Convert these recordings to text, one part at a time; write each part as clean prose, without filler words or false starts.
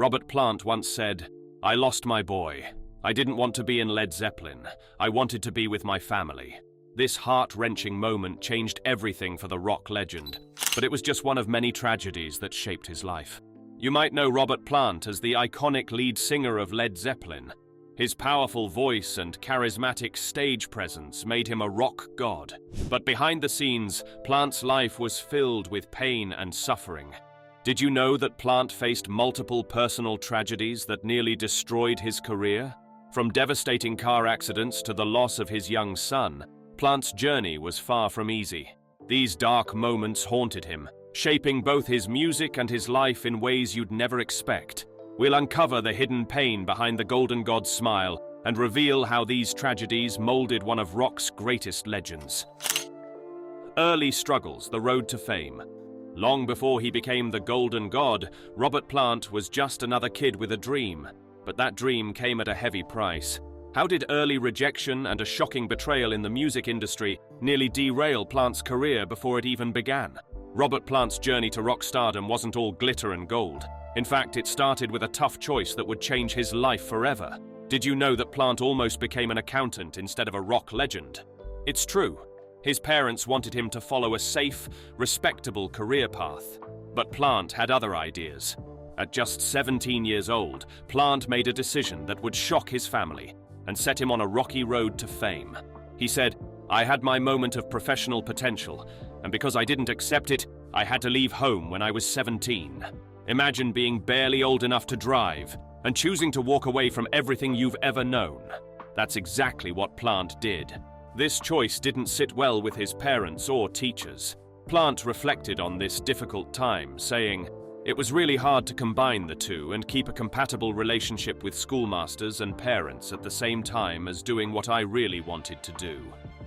Robert Plant once said, "I lost my boy. I didn't want to be in Led Zeppelin. I wanted to be with my family." This heart-wrenching moment changed everything for the rock legend, but it was just one of many tragedies that shaped his life. You might know Robert Plant as the iconic lead singer of Led Zeppelin. His powerful voice and charismatic stage presence made him a rock god. But behind the scenes, Plant's life was filled with pain and suffering. Did you know that Plant faced multiple personal tragedies that nearly destroyed his career? From devastating car accidents to the loss of his young son, Plant's journey was far from easy. These dark moments haunted him, shaping both his music and his life in ways you'd never expect. We'll uncover the hidden pain behind the Golden God's smile and reveal how these tragedies molded one of rock's greatest legends. Early struggles, the road to fame. Long before he became the Golden God, Robert Plant was just another kid with a dream. But that dream came at a heavy price. How did early rejection and a shocking betrayal in the music industry nearly derail Plant's career before it even began? Robert Plant's journey to rock stardom wasn't all glitter and gold. In fact, it started with a tough choice that would change his life forever. Did you know that Plant almost became an accountant instead of a rock legend? It's true. His parents wanted him to follow a safe, respectable career path. But Plant had other ideas. At just 17 years old, Plant made a decision that would shock his family and set him on a rocky road to fame. He said, "I had my moment of professional potential, and because I didn't accept it, I had to leave home when I was 17. Imagine being barely old enough to drive and choosing to walk away from everything you've ever known. That's exactly what Plant did. This choice didn't sit well with his parents or teachers. Plant reflected on this difficult time, saying, "It was really hard to combine the two and keep a compatible relationship with schoolmasters and parents at the same time as doing what I really wanted to do."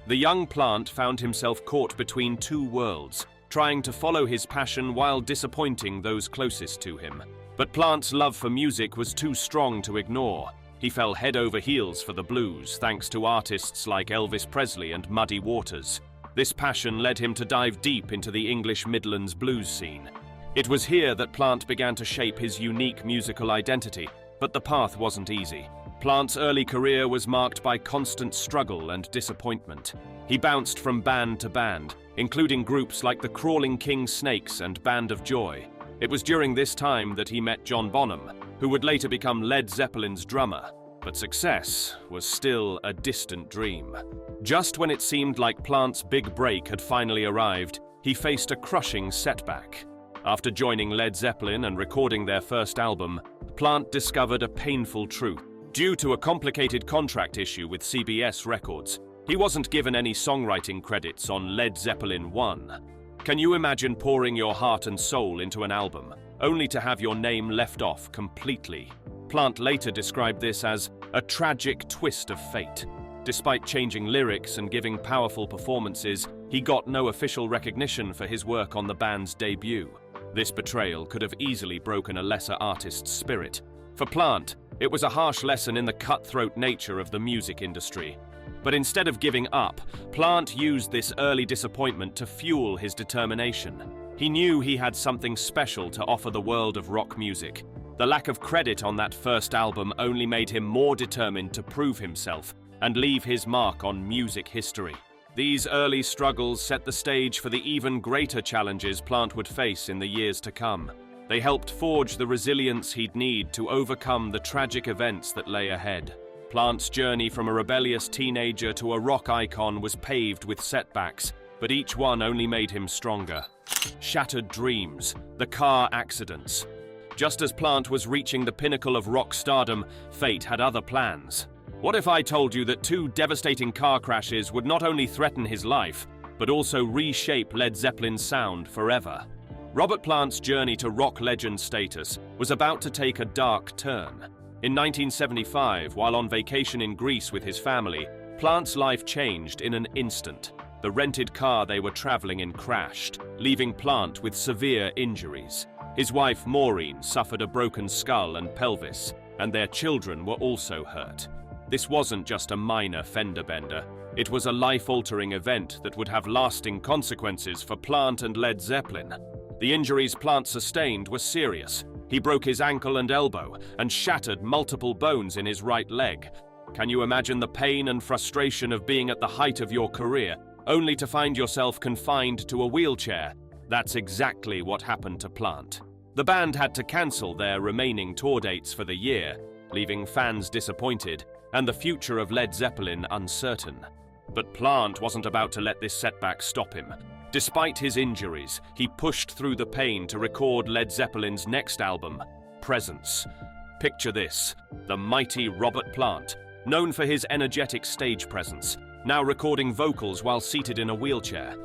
The young Plant found himself caught between two worlds, trying to follow his passion while disappointing those closest to him. But Plant's love for music was too strong to ignore. He fell head over heels for the blues thanks to artists like Elvis Presley and Muddy Waters. This passion led him to dive deep into the English Midlands blues scene. It was here that Plant began to shape his unique musical identity, but the path wasn't easy. Plant's early career was marked by constant struggle and disappointment. He bounced from band to band, including groups like the Crawling King Snakes and Band of Joy. It was during this time that he met John Bonham, who would later become Led Zeppelin's drummer. But success was still a distant dream. Just when it seemed like Plant's big break had finally arrived, he faced a crushing setback. After joining Led Zeppelin and recording their first album, Plant discovered a painful truth. Due to a complicated contract issue with CBS Records, he wasn't given any songwriting credits on Led Zeppelin 1. Can you imagine pouring your heart and soul into an album, only to have your name left off completely? Plant later described this as a tragic twist of fate. Despite changing lyrics and giving powerful performances, he got no official recognition for his work on the band's debut. This betrayal could have easily broken a lesser artist's spirit. For Plant, it was a harsh lesson in the cutthroat nature of the music industry. But instead of giving up, Plant used this early disappointment to fuel his determination. He knew he had something special to offer the world of rock music. The lack of credit on that first album only made him more determined to prove himself and leave his mark on music history. These early struggles set the stage for the even greater challenges Plant would face in the years to come. They helped forge the resilience he'd need to overcome the tragic events that lay ahead. Plant's journey from a rebellious teenager to a rock icon was paved with setbacks, but each one only made him stronger. Shattered dreams, the car accidents. Just as Plant was reaching the pinnacle of rock stardom, fate had other plans. What if I told you that two devastating car crashes would not only threaten his life, but also reshape Led Zeppelin's sound forever? Robert Plant's journey to rock legend status was about to take a dark turn. In 1975, while on vacation in Greece with his family, Plant's life changed in an instant. The rented car they were traveling in crashed, leaving Plant with severe injuries. His wife Maureen suffered a broken skull and pelvis, and their children were also hurt. This wasn't just a minor fender bender. It was a life-altering event that would have lasting consequences for Plant and Led Zeppelin. The injuries Plant sustained were serious. He broke his ankle and elbow and shattered multiple bones in his right leg. Can you imagine the pain and frustration of being at the height of your career, only to find yourself confined to a wheelchair? That's exactly what happened to Plant. The band had to cancel their remaining tour dates for the year, leaving fans disappointed and the future of Led Zeppelin uncertain. But Plant wasn't about to let this setback stop him. Despite his injuries, he pushed through the pain to record Led Zeppelin's next album, Presence. Picture this, the mighty Robert Plant, known for his energetic stage presence, now recording vocals while seated in a wheelchair.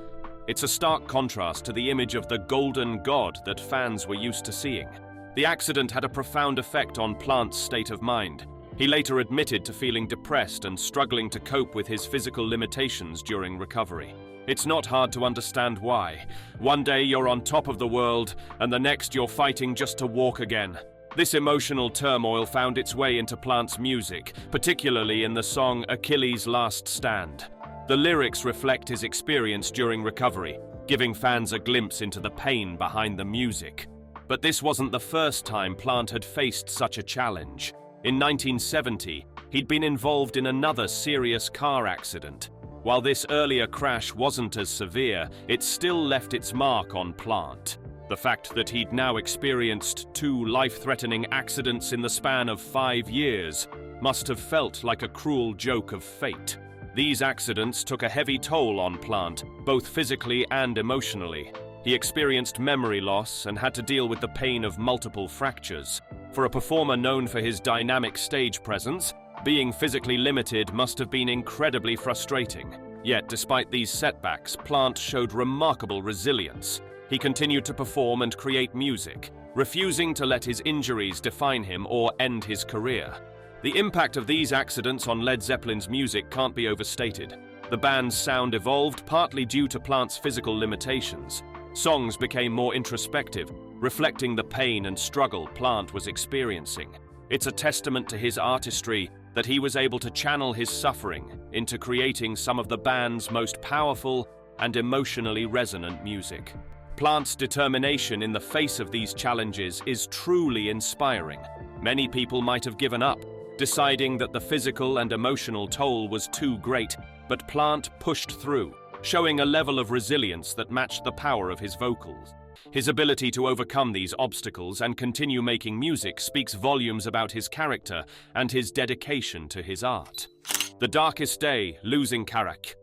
It's a stark contrast to the image of the golden god that fans were used to seeing. The accident had a profound effect on Plant's state of mind. He later admitted to feeling depressed and struggling to cope with his physical limitations during recovery. It's not hard to understand why. One day you're on top of the world, and the next you're fighting just to walk again. This emotional turmoil found its way into Plant's music, particularly in the song Achilles' Last Stand. The lyrics reflect his experience during recovery, giving fans a glimpse into the pain behind the music. But this wasn't the first time Plant had faced such a challenge. In 1970, he'd been involved in another serious car accident. While this earlier crash wasn't as severe, it still left its mark on Plant. The fact that he'd now experienced 2 life-threatening accidents in the span of 5 years must have felt like a cruel joke of fate. These accidents took a heavy toll on Plant, both physically and emotionally. He experienced memory loss and had to deal with the pain of multiple fractures. For a performer known for his dynamic stage presence, being physically limited must have been incredibly frustrating. Yet, despite these setbacks, Plant showed remarkable resilience. He continued to perform and create music, refusing to let his injuries define him or end his career. The impact of these accidents on Led Zeppelin's music can't be overstated. The band's sound evolved partly due to Plant's physical limitations. Songs became more introspective, reflecting the pain and struggle Plant was experiencing. It's a testament to his artistry that he was able to channel his suffering into creating some of the band's most powerful and emotionally resonant music. Plant's determination in the face of these challenges is truly inspiring. Many people might have given up, deciding that the physical and emotional toll was too great, but Plant pushed through, showing a level of resilience that matched the power of his vocals. His ability to overcome these obstacles and continue making music speaks volumes about his character and his dedication to his art. The darkest day, losing Karac.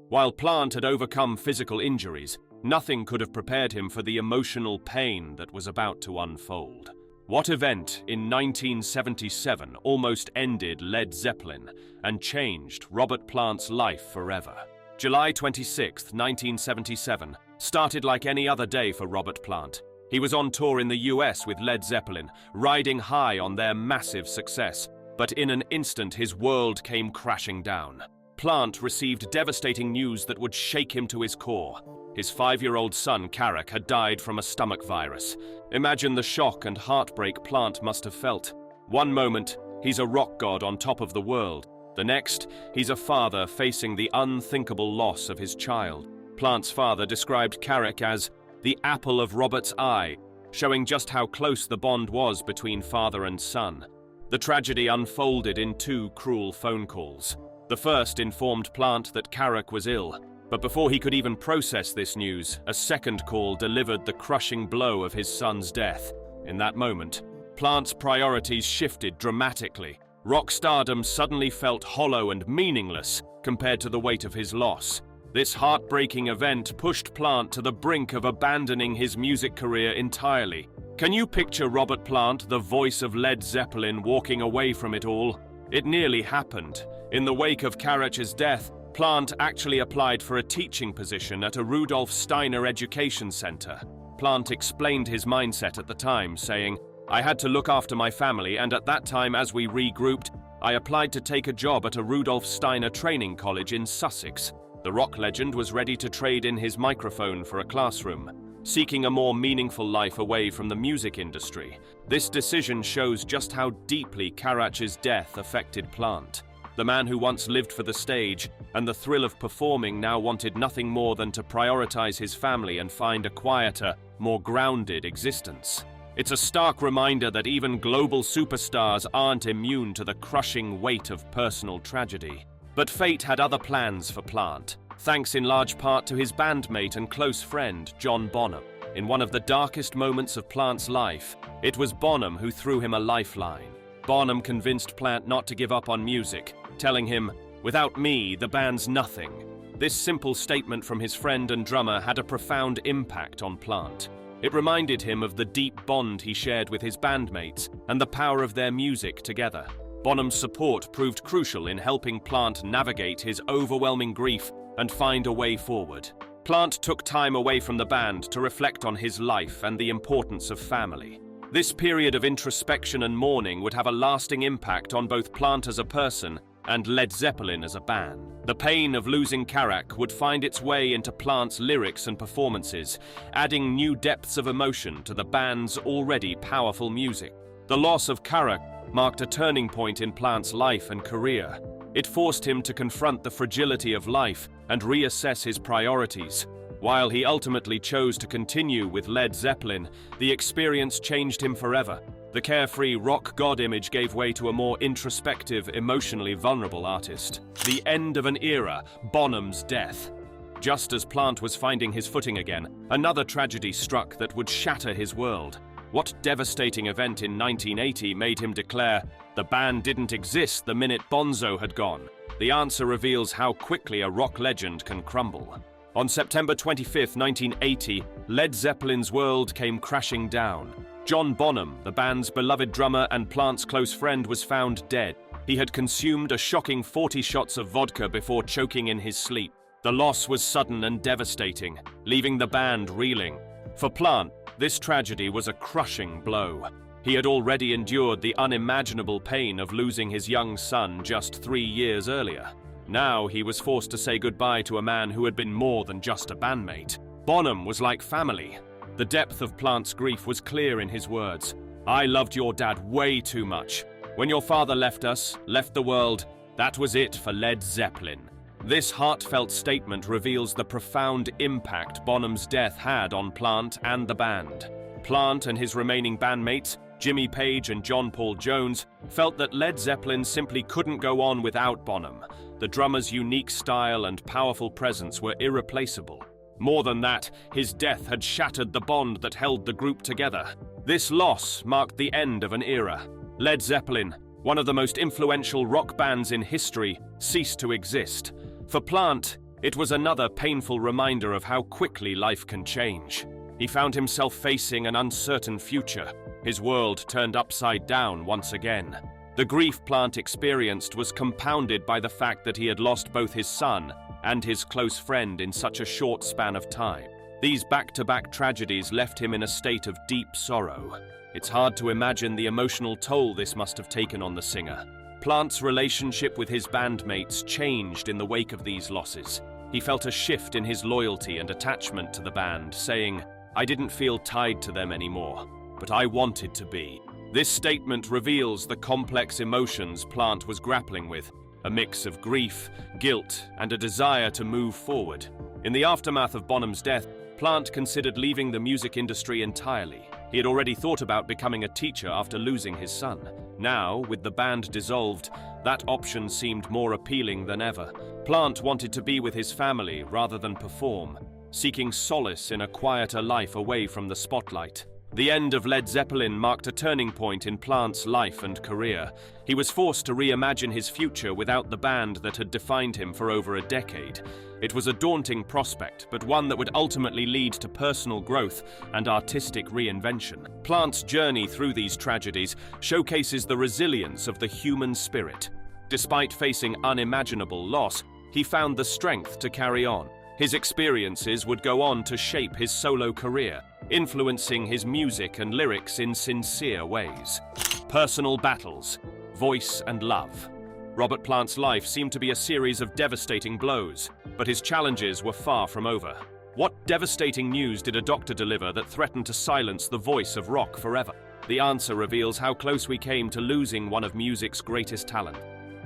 While Plant had overcome physical injuries, nothing could have prepared him for the emotional pain that was about to unfold. What event in 1977 almost ended Led Zeppelin and changed Robert Plant's life forever? July 26, 1977, started like any other day for Robert Plant. He was on tour in the US with Led Zeppelin, riding high on their massive success. But in an instant, his world came crashing down. Plant received devastating news that would shake him to his core. His 5-year-old son, Karac, had died from a stomach virus. Imagine the shock and heartbreak Plant must have felt. One moment, he's a rock god on top of the world. The next, he's a father facing the unthinkable loss of his child. Plant's father described Karac as the apple of Robert's eye, showing just how close the bond was between father and son. The tragedy unfolded in 2 cruel phone calls. The first informed Plant that Karac was ill, but before he could even process this news, a second call delivered the crushing blow of his son's death. In that moment, Plant's priorities shifted dramatically. Rock stardom suddenly felt hollow and meaningless compared to the weight of his loss. This heartbreaking event pushed Plant to the brink of abandoning his music career entirely. Can you picture Robert Plant, the voice of Led Zeppelin, walking away from it all? It nearly happened. In the wake of Karac's death, Plant actually applied for a teaching position at a Rudolf Steiner education center. Plant explained his mindset at the time, saying, "I had to look after my family, and at that time, as we regrouped, I applied to take a job at a Rudolf Steiner training college in Sussex." The rock legend was ready to trade in his microphone for a classroom, seeking a more meaningful life away from the music industry. This decision shows just how deeply Karac's death affected Plant. The man who once lived for the stage and the thrill of performing now wanted nothing more than to prioritize his family and find a quieter, more grounded existence. It's a stark reminder that even global superstars aren't immune to the crushing weight of personal tragedy. But fate had other plans for Plant, thanks in large part to his bandmate and close friend, John Bonham. In one of the darkest moments of Plant's life, it was Bonham who threw him a lifeline. Bonham convinced Plant not to give up on music, telling him, "Without me, the band's nothing." This simple statement from his friend and drummer had a profound impact on Plant. It reminded him of the deep bond he shared with his bandmates and the power of their music together. Bonham's support proved crucial in helping Plant navigate his overwhelming grief and find a way forward. Plant took time away from the band to reflect on his life and the importance of family. This period of introspection and mourning would have a lasting impact on both Plant as a person and Led Zeppelin as a band. The pain of losing Karac would find its way into Plant's lyrics and performances, adding new depths of emotion to the band's already powerful music. The loss of Karac marked a turning point in Plant's life and career. It forced him to confront the fragility of life and reassess his priorities. While he ultimately chose to continue with Led Zeppelin, the experience changed him forever. The carefree rock god image gave way to a more introspective, emotionally vulnerable artist. The end of an era, Bonham's death. Just as Plant was finding his footing again, another tragedy struck that would shatter his world. What devastating event in 1980 made him declare, "The band didn't exist the minute Bonzo had gone"? The answer reveals how quickly a rock legend can crumble. On September 25, 1980, Led Zeppelin's world came crashing down. John Bonham, the band's beloved drummer and Plant's close friend, was found dead. He had consumed a shocking 40 shots of vodka before choking in his sleep. The loss was sudden and devastating, leaving the band reeling. For Plant, this tragedy was a crushing blow. He had already endured the unimaginable pain of losing his young son just 3 years earlier. Now he was forced to say goodbye to a man who had been more than just a bandmate. Bonham was like family. The depth of Plant's grief was clear in his words. "I loved your dad way too much. When your father left us, left the world, that was it for Led Zeppelin." This heartfelt statement reveals the profound impact Bonham's death had on Plant and the band. Plant and his remaining bandmates, Jimmy Page and John Paul Jones, felt that Led Zeppelin simply couldn't go on without Bonham. The drummer's unique style and powerful presence were irreplaceable. More than that, his death had shattered the bond that held the group together. This loss marked the end of an era. Led Zeppelin, one of the most influential rock bands in history, ceased to exist. For Plant, it was another painful reminder of how quickly life can change. He found himself facing an uncertain future. His world turned upside down once again. The grief Plant experienced was compounded by the fact that he had lost both his son and his close friend in such a short span of time. These back-to-back tragedies left him in a state of deep sorrow. It's hard to imagine the emotional toll this must have taken on the singer. Plant's relationship with his bandmates changed in the wake of these losses. He felt a shift in his loyalty and attachment to the band, saying, "I didn't feel tied to them anymore, but I wanted to be." This statement reveals the complex emotions Plant was grappling with, a mix of grief, guilt, and a desire to move forward. In the aftermath of Bonham's death, Plant considered leaving the music industry entirely. He had already thought about becoming a teacher after losing his son. Now, with the band dissolved, that option seemed more appealing than ever. Plant wanted to be with his family rather than perform, seeking solace in a quieter life away from the spotlight. The end of Led Zeppelin marked a turning point in Plant's life and career. He was forced to reimagine his future without the band that had defined him for over a decade. It was a daunting prospect, but one that would ultimately lead to personal growth and artistic reinvention. Plant's journey through these tragedies showcases the resilience of the human spirit. Despite facing unimaginable loss, he found the strength to carry on. His experiences would go on to shape his solo career, influencing his music and lyrics in sincere ways. Personal battles, voice and love. Robert Plant's life seemed to be a series of devastating blows, but his challenges were far from over. What devastating news did a doctor deliver that threatened to silence the voice of rock forever? The answer reveals how close we came to losing one of music's greatest talent.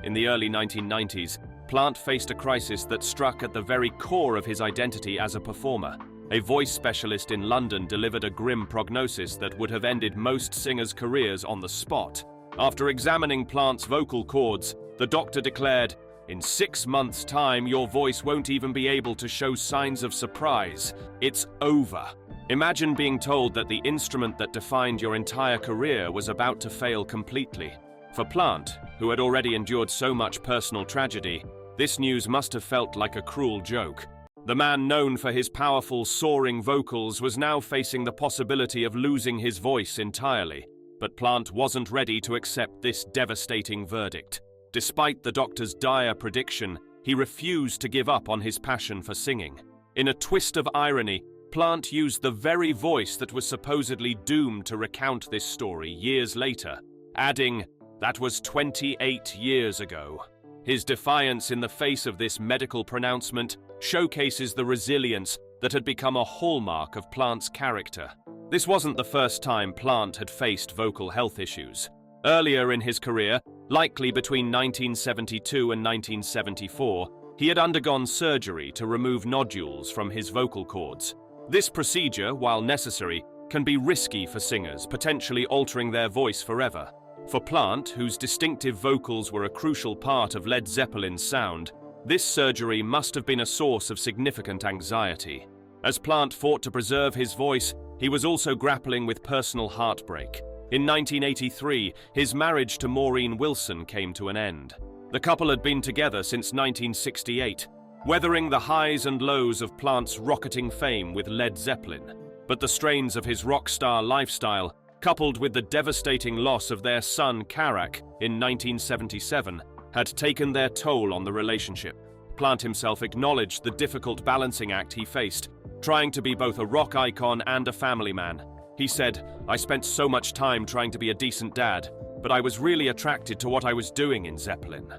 In the early 1990s, Plant faced a crisis that struck at the very core of his identity as a performer. A voice specialist in London delivered a grim prognosis that would have ended most singers' careers on the spot. After examining Plant's vocal cords, the doctor declared, "In 6 months' time, your voice won't even be able to show signs of surprise. It's over." Imagine being told that the instrument that defined your entire career was about to fail completely. For Plant, who had already endured so much personal tragedy, this news must have felt like a cruel joke. The man known for his powerful, soaring vocals was now facing the possibility of losing his voice entirely. But Plant wasn't ready to accept this devastating verdict. Despite the doctor's dire prediction, he refused to give up on his passion for singing. In a twist of irony, Plant used the very voice that was supposedly doomed to recount this story years later, adding, "That was 28 years ago." His defiance in the face of this medical pronouncement showcases the resilience that had become a hallmark of Plant's character. This wasn't the first time Plant had faced vocal health issues. Earlier in his career, likely between 1972 and 1974, he had undergone surgery to remove nodules from his vocal cords. This procedure, while necessary, can be risky for singers, potentially altering their voice forever. For Plant, whose distinctive vocals were a crucial part of Led Zeppelin's sound, this surgery must have been a source of significant anxiety. As Plant fought to preserve his voice, he was also grappling with personal heartbreak. In 1983, his marriage to Maureen Wilson came to an end. The couple had been together since 1968, weathering the highs and lows of Plant's rocketing fame with Led Zeppelin. But the strains of his rock star lifestyle, coupled with the devastating loss of their son Karac in 1977, had taken their toll on the relationship. Plant himself acknowledged the difficult balancing act he faced, trying to be both a rock icon and a family man. He said, "I spent so much time trying to be a decent dad, but I was really attracted to what I was doing in Zeppelin."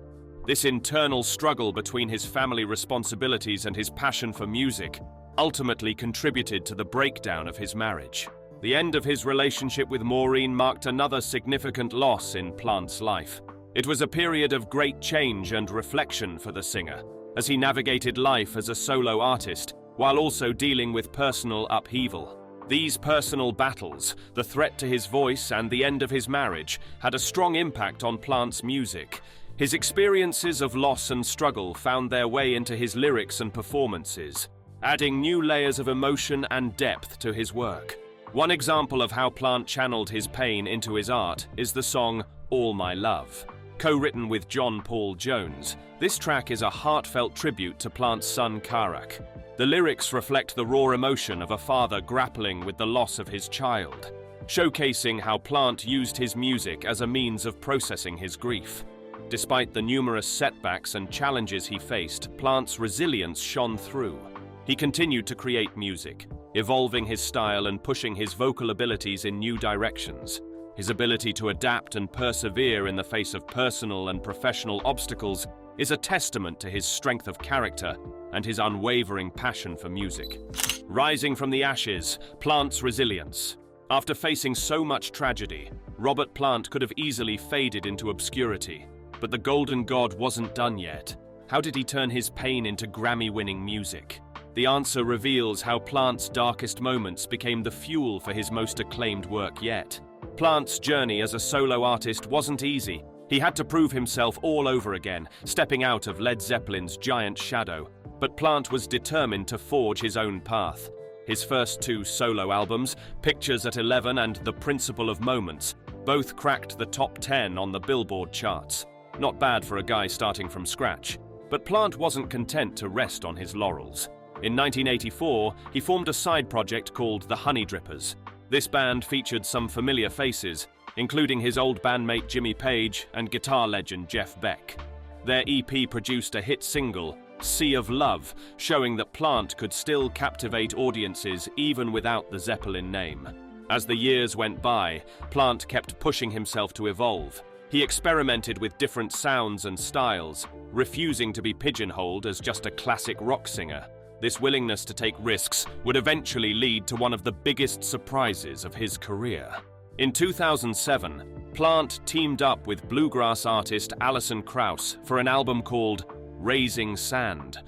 This internal struggle between his family responsibilities and his passion for music ultimately contributed to the breakdown of his marriage. The end of his relationship with Maureen marked another significant loss in Plant's life. It was a period of great change and reflection for the singer, as he navigated life as a solo artist, while also dealing with personal upheaval. These personal battles, the threat to his voice and the end of his marriage, had a strong impact on Plant's music. His experiences of loss and struggle found their way into his lyrics and performances, adding new layers of emotion and depth to his work. One example of how Plant channeled his pain into his art is the song "All My Love." Co-written with John Paul Jones, this track is a heartfelt tribute to Plant's son Karac. The lyrics reflect the raw emotion of a father grappling with the loss of his child, showcasing how Plant used his music as a means of processing his grief. Despite the numerous setbacks and challenges he faced, Plant's resilience shone through. He continued to create music, evolving his style and pushing his vocal abilities in new directions. His ability to adapt and persevere in the face of personal and professional obstacles is a testament to his strength of character and his unwavering passion for music. Rising from the ashes, Plant's resilience. After facing so much tragedy, Robert Plant could have easily faded into obscurity. But the Golden God wasn't done yet. How did he turn his pain into Grammy-winning music? The answer reveals how Plant's darkest moments became the fuel for his most acclaimed work yet. Plant's journey as a solo artist wasn't easy. He had to prove himself all over again, stepping out of Led Zeppelin's giant shadow. But Plant was determined to forge his own path. His first two solo albums, Pictures at 11 and The Principle of Moments, both cracked the top 10 on the Billboard charts. Not bad for a guy starting from scratch. But Plant wasn't content to rest on his laurels. In 1984, he formed a side project called the Honey Drippers. This band featured some familiar faces, including his old bandmate Jimmy Page and guitar legend Jeff Beck. Their EP produced a hit single, Sea of Love, showing that Plant could still captivate audiences even without the Zeppelin name. As the years went by, Plant kept pushing himself to evolve. He experimented with different sounds and styles, refusing to be pigeonholed as just a classic rock singer. This willingness to take risks would eventually lead to one of the biggest surprises of his career. In 2007, Plant teamed up with bluegrass artist Alison Krauss for an album called Raising Sand.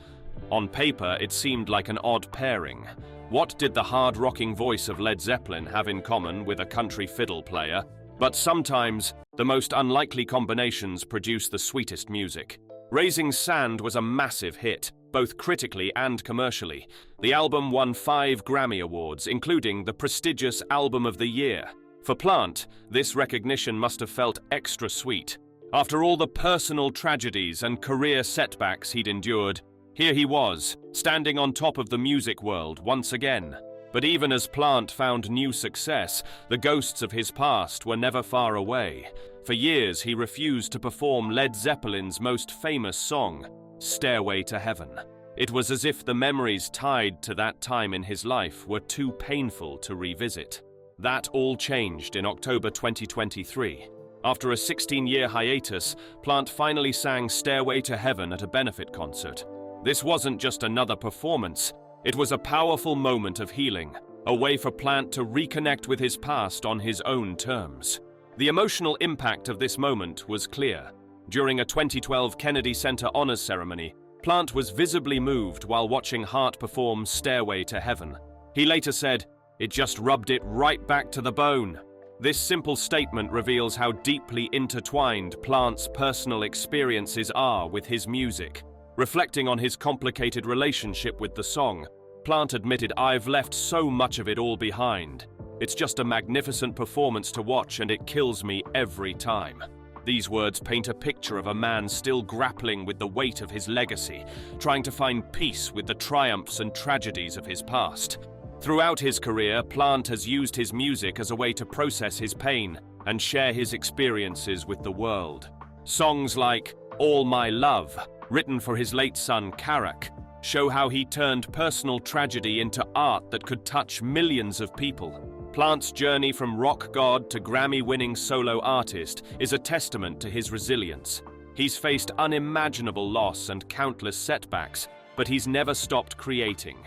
On paper, it seemed like an odd pairing, What did the hard-rocking voice of Led Zeppelin have in common with a country fiddle player? But sometimes, the most unlikely combinations produce the sweetest music. Raising Sand was a massive hit, both critically and commercially. The album won 5 Grammy Awards, including the prestigious Album of the Year. For Plant, this recognition must have felt extra sweet. After all the personal tragedies and career setbacks he'd endured, here he was, standing on top of the music world once again. But even as Plant found new success, the ghosts of his past were never far away. For years, he refused to perform Led Zeppelin's most famous song, Stairway to Heaven. It was as if the memories tied to that time in his life were too painful to revisit. That all changed in October 2023. After a 16-year hiatus, Plant finally sang Stairway to Heaven at a benefit concert. This wasn't just another performance. It was a powerful moment of healing, a way for Plant to reconnect with his past on his own terms. The emotional impact of this moment was clear. During a 2012 Kennedy Center Honors Ceremony, Plant was visibly moved while watching Hart perform Stairway to Heaven. He later said, "It just rubbed it right back to the bone." This simple statement reveals how deeply intertwined Plant's personal experiences are with his music. Reflecting on his complicated relationship with the song, Plant admitted, "I've left so much of it all behind. It's just a magnificent performance to watch and it kills me every time." These words paint a picture of a man still grappling with the weight of his legacy, trying to find peace with the triumphs and tragedies of his past. Throughout his career, Plant has used his music as a way to process his pain and share his experiences with the world. Songs like All My Love, written for his late son Karac, show how he turned personal tragedy into art that could touch millions of people. Plant's journey from rock god to Grammy-winning solo artist is a testament to his resilience. He's faced unimaginable loss and countless setbacks, but he's never stopped creating.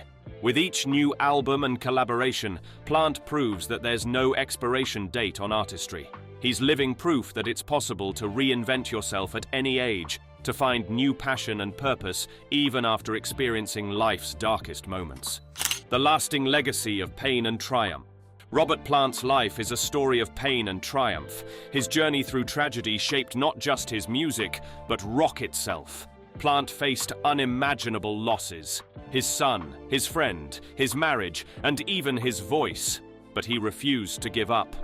With each new album and collaboration, Plant proves that there's no expiration date on artistry. He's living proof that it's possible to reinvent yourself at any age, to find new passion and purpose even after experiencing life's darkest moments. The lasting legacy of pain and triumph. Robert Plant's life is a story of pain and triumph. His journey through tragedy shaped not just his music, but rock itself. Plant faced unimaginable losses. His son, his friend, his marriage, and even his voice. But he refused to give up.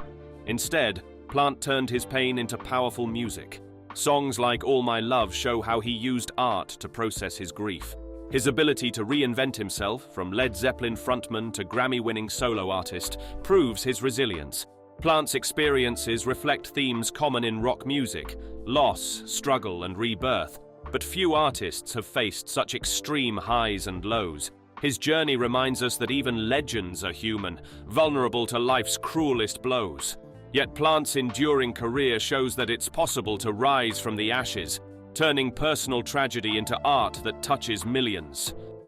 Instead, Plant turned his pain into powerful music. Songs like All My Love show how he used art to process his grief. His ability to reinvent himself, from Led Zeppelin frontman to Grammy-winning solo artist, proves his resilience. Plant's experiences reflect themes common in rock music: loss, struggle, and rebirth. But few artists have faced such extreme highs and lows. His journey reminds us that even legends are human, vulnerable to life's cruelest blows. Yet Plant's enduring career shows that it's possible to rise from the ashes, turning personal tragedy into art that touches millions.